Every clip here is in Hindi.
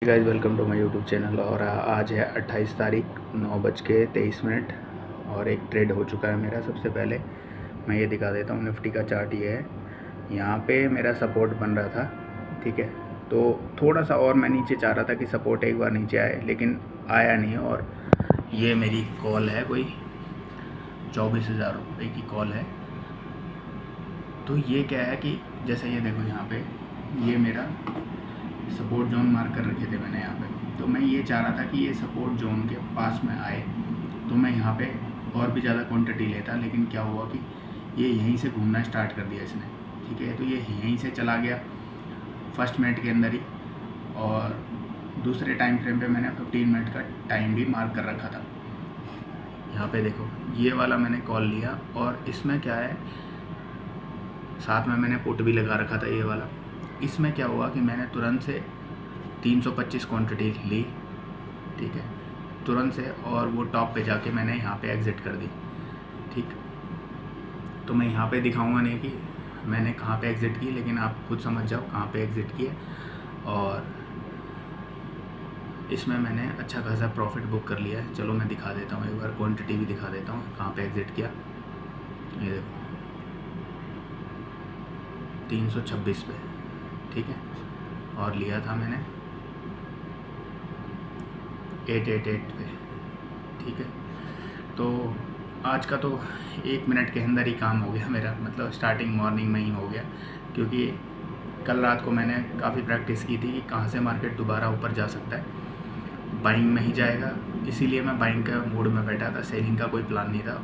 Guys welcome to my YouTube channel. और आज है 28 तारीख 9:23 और एक ट्रेड हो चुका है मेरा। सबसे पहले मैं ये दिखा देता हूँ, निफ्टी का चार्ट ये है। यहाँ पे मेरा सपोर्ट बन रहा था, ठीक है। तो थोड़ा सा और मैं नीचे चाह रहा था कि सपोर्ट एक बार नीचे आए, लेकिन आया नहीं। और ये मेरी कॉल है, कोई 24,000 रुपये की कॉल है। तो ये क्या है कि जैसे ये देखो, यहाँ पे ये मेरा सपोर्ट जोन मार्क कर रखे थे मैंने यहाँ पे। तो मैं ये चाह रहा था कि ये सपोर्ट जोन के पास में आए तो मैं यहाँ पे और भी ज़्यादा क्वांटिटी लेता, लेकिन क्या हुआ कि ये यहीं से घूमना स्टार्ट कर दिया इसने, ठीक है। तो ये यहीं से चला गया फर्स्ट मिनट के अंदर ही, और दूसरे टाइम फ्रेम पे मैंने 15 मिनट का टाइम भी मार्क कर रखा था। यहाँ पे देखो, ये वाला मैंने कॉल लिया, और इसमें क्या है, साथ में मैंने पुट भी लगा रखा था ये वाला। इसमें क्या हुआ कि मैंने तुरंत से 325 क्वांटिटी ली, ठीक है, तुरंत से, और वो टॉप पे जाके मैंने यहाँ पे एग्ज़िट कर दी, ठीक। तो मैं यहाँ पे दिखाऊंगा नहीं कि मैंने कहाँ पे एग्ज़िट की, लेकिन आप खुद समझ जाओ कहाँ पे एग्ज़िट किए। और इसमें मैंने अच्छा खासा प्रॉफिट बुक कर लिया है। चलो मैं दिखा देता हूँ, एक बार क्वांटिटी भी दिखा देता हूँ कहाँ पे एग्ज़िट किया। ये देखो 326 पे, ठीक है, और लिया था मैंने 888 पे, ठीक है। तो आज का तो 1 मिनट के अंदर ही काम हो गया मेरा, मतलब स्टार्टिंग मॉर्निंग में ही हो गया, क्योंकि कल रात को मैंने काफ़ी प्रैक्टिस की थी कि कहाँ से मार्केट दोबारा ऊपर जा सकता है। बाइंग में ही जाएगा, इसीलिए मैं बाइंग का मूड में बैठा था, सेलिंग का कोई प्लान नहीं था।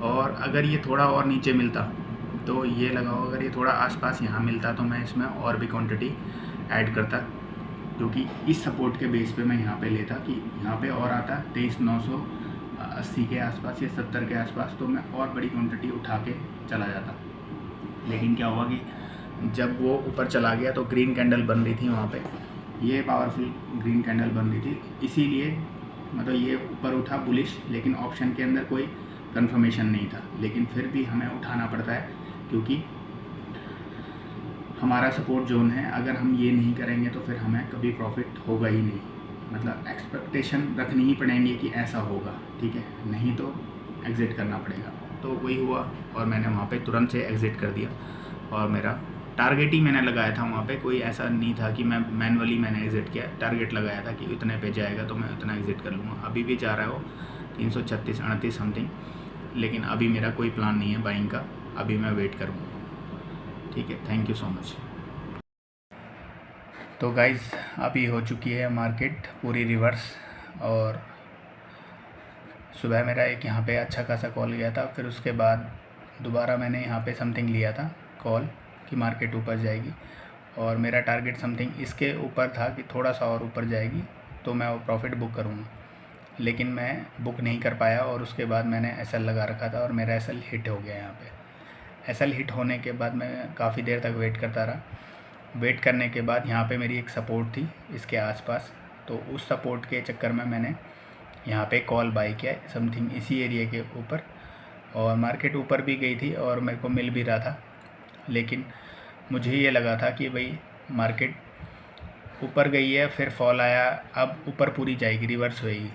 और अगर ये थोड़ा और नीचे मिलता तो ये लगाओ, अगर ये थोड़ा आसपास यहाँ मिलता तो मैं इसमें और भी क्वांटिटी ऐड करता, क्योंकि इस सपोर्ट के बेस पे मैं यहाँ पे लेता कि यहाँ पे और आता 23,980 के आसपास या 70 के आसपास, तो मैं और बड़ी क्वांटिटी उठा के चला जाता। लेकिन क्या हुआ कि जब वो ऊपर चला गया तो ग्रीन कैंडल बन रही थी वहाँ पे, ये पावरफुल ग्रीन कैंडल बन रही थी, इसीलिए मतलब ये ऊपर उठा बुलिश, लेकिन ऑप्शन के अंदर कोई कंफर्मेशन नहीं था। लेकिन फिर भी हमें उठाना पड़ता है, क्योंकि हमारा सपोर्ट जोन है। अगर हम ये नहीं करेंगे तो फिर हमें कभी प्रॉफिट होगा ही नहीं, मतलब एक्सपेक्टेशन रखनी ही पड़ेंगी कि ऐसा होगा, ठीक है, नहीं तो एग्ज़िट करना पड़ेगा। तो वही हुआ, और मैंने वहाँ पे तुरंत से एग्ज़िट कर दिया। और मेरा टारगेट ही मैंने लगाया था वहाँ पे, कोई ऐसा नहीं था कि मैं मैनुअली मैंने एग्ज़िट किया, टारगेट लगाया था कि इतने पे जाएगा तो मैं उतना एग्ज़िट कर लूँगा। अभी भी जा रहा है वो 336-38 समथिंग, लेकिन अभी मेरा कोई प्लान नहीं है बाइंग का, अभी मैं वेट करूँगा, ठीक है। Thank you so much. तो गाइज़ अभी हो चुकी है मार्केट पूरी रिवर्स, और सुबह मेरा एक यहाँ पे अच्छा खासा कॉल गया था, फिर उसके बाद दोबारा मैंने यहाँ पे समथिंग लिया था कॉल कि मार्केट ऊपर जाएगी, और मेरा टारगेट समथिंग इसके ऊपर था कि थोड़ा सा और ऊपर जाएगी तो मैं वो प्रॉफिट बुक करूँगा, लेकिन मैं बुक नहीं कर पाया। और उसके बाद मैंने एसएल लगा रखा था, और मेरा एसएल हिट हो गया। यहाँ पे एसएल हिट होने के बाद मैं काफ़ी देर तक वेट करता रहा। वेट करने के बाद यहाँ पे मेरी एक सपोर्ट थी इसके आसपास, तो उस सपोर्ट के चक्कर में मैंने यहाँ पे कॉल बाई किया समथिंग इसी एरिया के ऊपर, और मार्केट ऊपर भी गई थी और मेरे को मिल भी रहा था। लेकिन मुझे ये लगा था कि भाई मार्केट ऊपर गई है, फिर फॉल आया, अब ऊपर पूरी जाएगी, रिवर्स होएगी,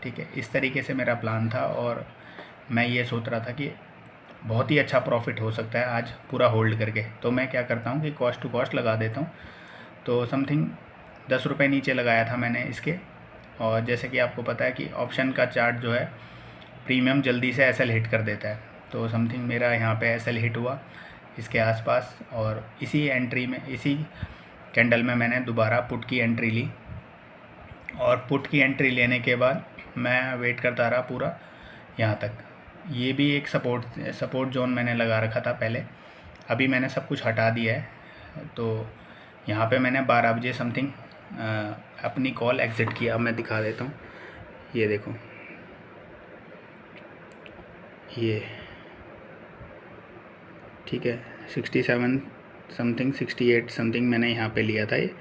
ठीक है। इस तरीके से मेरा प्लान था, और मैं ये सोच रहा था कि बहुत ही अच्छा प्रॉफिट हो सकता है आज पूरा होल्ड करके। तो मैं क्या करता हूँ कि कॉस्ट टू कॉस्ट लगा देता हूँ। तो समथिंग 10 रुपये नीचे लगाया था मैंने इसके। और जैसे कि आपको पता है कि ऑप्शन का चार्ट जो है प्रीमियम जल्दी से एसएल हिट कर देता है, तो समथिंग मेरा यहाँ पे एसएल हिट हुआ इसके आसपास, और इसी एंट्री में, इसी कैंडल में मैंने दोबारा पुट की एंट्री ली। और पुट की एंट्री लेने के बाद मैं वेट करता रहा पूरा यहाँ तक। ये भी एक सपोर्ट जोन मैंने लगा रखा था पहले, अभी मैंने सब कुछ हटा दिया है। तो यहाँ पे मैंने 12 बजे समथिंग अपनी कॉल एग्ज़िट किया। अब मैं दिखा देता हूँ, ये देखो, ये ठीक है 67 समथिंग 68 समथिंग मैंने यहाँ पे लिया था ये,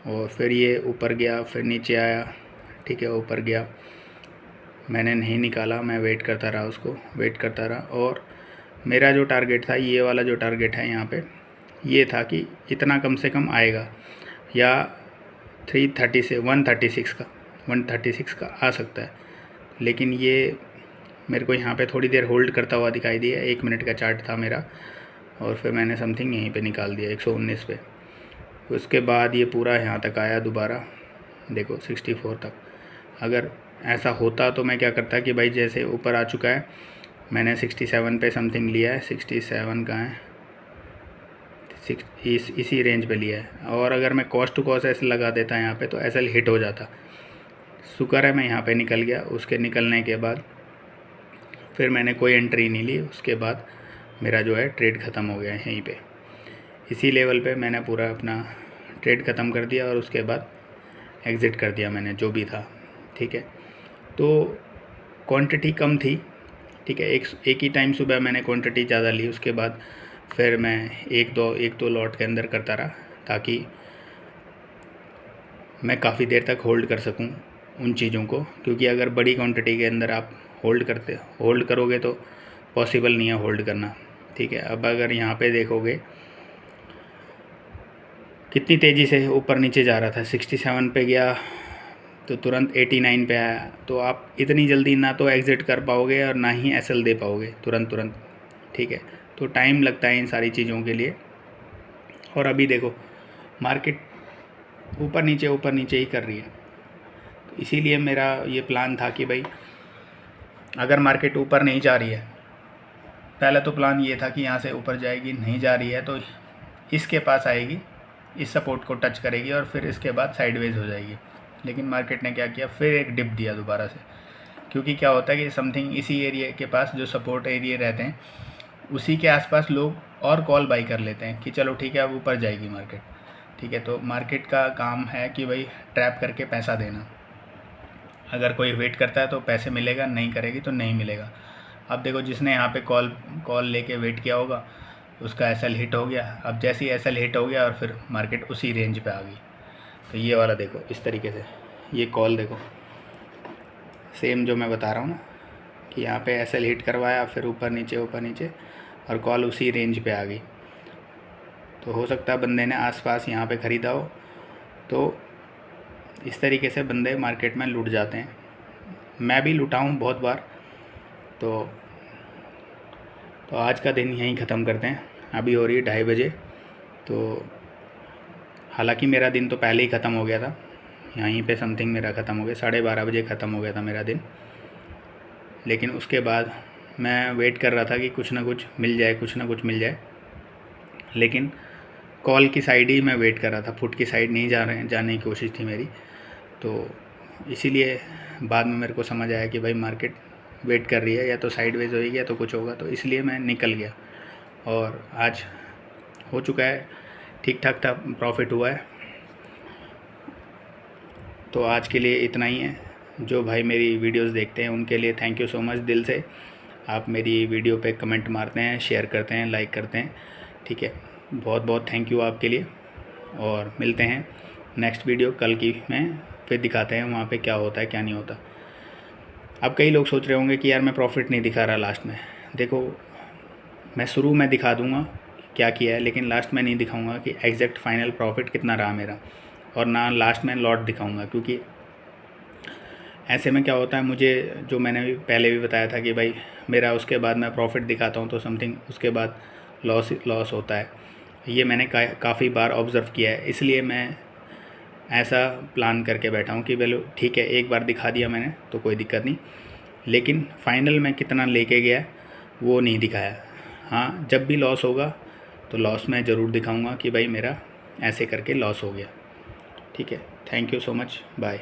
और फिर ये ऊपर गया, फिर नीचे आया, ठीक है, ऊपर गया, मैंने नहीं निकाला, मैं वेट करता रहा, उसको वेट करता रहा। और मेरा जो टारगेट था, ये वाला जो टारगेट है यहाँ पे, ये था कि इतना कम से कम आएगा, या 330 से 136 का आ सकता है, लेकिन ये मेरे को यहाँ पे थोड़ी देर होल्ड करता हुआ दिखाई दिया। 1 मिनट का चार्ट था मेरा और फिर मैंने समथिंग यहीं पे निकाल दिया 119 पे। उसके बाद ये पूरा यहाँ तक आया दोबारा, देखो 64 तक। अगर ऐसा होता तो मैं क्या करता कि भाई जैसे ऊपर आ चुका है, मैंने 67 पे समथिंग लिया है, 67 कहाँ है, इसी रेंज पे लिया है। और अगर मैं कॉस्ट टू कॉस्ट ऐसे लगा देता यहाँ पे तो ऐसा हिट हो जाता। शुक्र है मैं यहाँ पे निकल गया। उसके निकलने के बाद फिर मैंने कोई एंट्री नहीं ली। उसके बाद मेरा जो है ट्रेड ख़त्म हो गया है यहीं पे, इसी लेवल पे मैंने पूरा अपना ट्रेड ख़त्म कर दिया और उसके बाद एग्ज़िट कर दिया मैंने जो भी था। ठीक है, तो क्वांटिटी कम थी। ठीक है, एक ही टाइम सुबह मैंने क्वांटिटी ज़्यादा ली। उसके बाद फिर मैं एक दो लॉट के अंदर करता रहा ताकि मैं काफ़ी देर तक होल्ड कर सकूं उन चीज़ों को, क्योंकि अगर बड़ी क्वांटिटी के अंदर आप होल्ड करोगे तो पॉसिबल नहीं है होल्ड करना। ठीक है, अब अगर यहाँ पे देखोगे कितनी तेज़ी से ऊपर नीचे जा रहा था, 67 पे गया तो तुरंत 89 पे आया। तो आप इतनी जल्दी ना तो एग्ज़िट कर पाओगे और ना ही एसएल दे पाओगे तुरंत। ठीक है, तो टाइम लगता है इन सारी चीज़ों के लिए। और अभी देखो मार्केट ऊपर नीचे ही कर रही है। तो इसीलिए मेरा ये प्लान था कि भाई अगर मार्केट ऊपर नहीं जा रही है, पहला तो प्लान ये था कि यहाँ से ऊपर जाएगी, नहीं जा रही है तो इसके पास आएगी, इस सपोर्ट को टच करेगी और फिर इसके बाद साइडवेज हो जाएगी। लेकिन मार्केट ने क्या किया, फिर एक डिप दिया दोबारा से, क्योंकि क्या होता है कि समथिंग इसी एरिया के पास जो सपोर्ट एरिया रहते हैं उसी के आसपास लोग और कॉल बाई कर लेते हैं कि चलो ठीक है अब ऊपर जाएगी मार्केट। ठीक है, तो मार्केट का काम है कि भाई ट्रैप करके पैसा देना। अगर कोई वेट करता है तो पैसे मिलेगा, नहीं करेगी तो नहीं मिलेगा। अब देखो जिसने यहाँ पे कॉल लेके वेट किया होगा उसका एसएल हिट हो गया। अब जैसे ही एसएल हिट हो गया और फिर मार्केट उसी रेंज पे आ गई। तो ये वाला देखो इस तरीके से, ये कॉल देखो सेम जो मैं बता रहा हूँ ना कि यहाँ पे एसएल हिट करवाया, फिर ऊपर नीचे और कॉल उसी रेंज पे आ गई। तो हो सकता है बंदे ने आसपास यहाँ पे ख़रीदा हो। तो इस तरीके से बंदे मार्केट में लूट जाते हैं। मैं भी लूटा हूँ बहुत बार। तो आज का दिन यहीं ख़त्म करते हैं। अभी हो रही है 2:30 बजे। तो हालांकि मेरा दिन तो पहले ही ख़त्म हो गया था, यहीं पे समथिंग मेरा ख़त्म हो गया, 12:30 बजे ख़त्म हो गया था मेरा दिन। लेकिन उसके बाद मैं वेट कर रहा था कि कुछ ना कुछ मिल जाए, लेकिन कॉल की साइड ही मैं वेट कर रहा था, फुट की साइड नहीं जाने की कोशिश थी मेरी। तो इसीलिए बाद में मेरे को समझ आया कि भाई मार्केट वेट कर रही है, या तो साइडवेज होगी या तो कुछ होगा। तो इसलिए मैं निकल गया और आज हो चुका है, ठीक ठाक था, प्रॉफिट हुआ है। तो आज के लिए इतना ही है। जो भाई मेरी वीडियोस देखते हैं उनके लिए थैंक यू सो मच दिल से। आप मेरी वीडियो पे कमेंट मारते हैं, शेयर करते हैं, लाइक करते हैं। ठीक है, बहुत बहुत थैंक यू आपके लिए। और मिलते हैं नेक्स्ट वीडियो कल की में, फिर दिखाते हैं वहाँ पे क्या होता है क्या नहीं होता। अब कई लोग सोच रहे होंगे कि यार मैं प्रॉफिट नहीं दिखा रहा लास्ट में। देखो मैं शुरू में दिखा दूँगा क्या किया है, लेकिन लास्ट में नहीं दिखाऊँगा कि एग्जैक्ट फाइनल प्रॉफिट कितना रहा मेरा, और ना लास्ट में लॉट दिखाऊँगा। क्योंकि ऐसे में क्या होता है, मुझे जो मैंने भी पहले भी बताया था कि भाई मेरा उसके बाद मैं प्रॉफिट दिखाता हूँ तो समथिंग उसके बाद लॉस होता है। ये मैंने काफ़ी बार ऑब्ज़र्व किया है। इसलिए मैं ऐसा प्लान करके बैठा हूँ कि चलो ठीक है एक बार दिखा दिया मैंने तो कोई दिक्कत नहीं, लेकिन फ़ाइनल में कितना लेके गया वो नहीं दिखाया। हाँ, जब भी लॉस होगा तो लॉस में ज़रूर दिखाऊंगा कि भाई मेरा ऐसे करके लॉस हो गया। ठीक है, thank you so much, bye.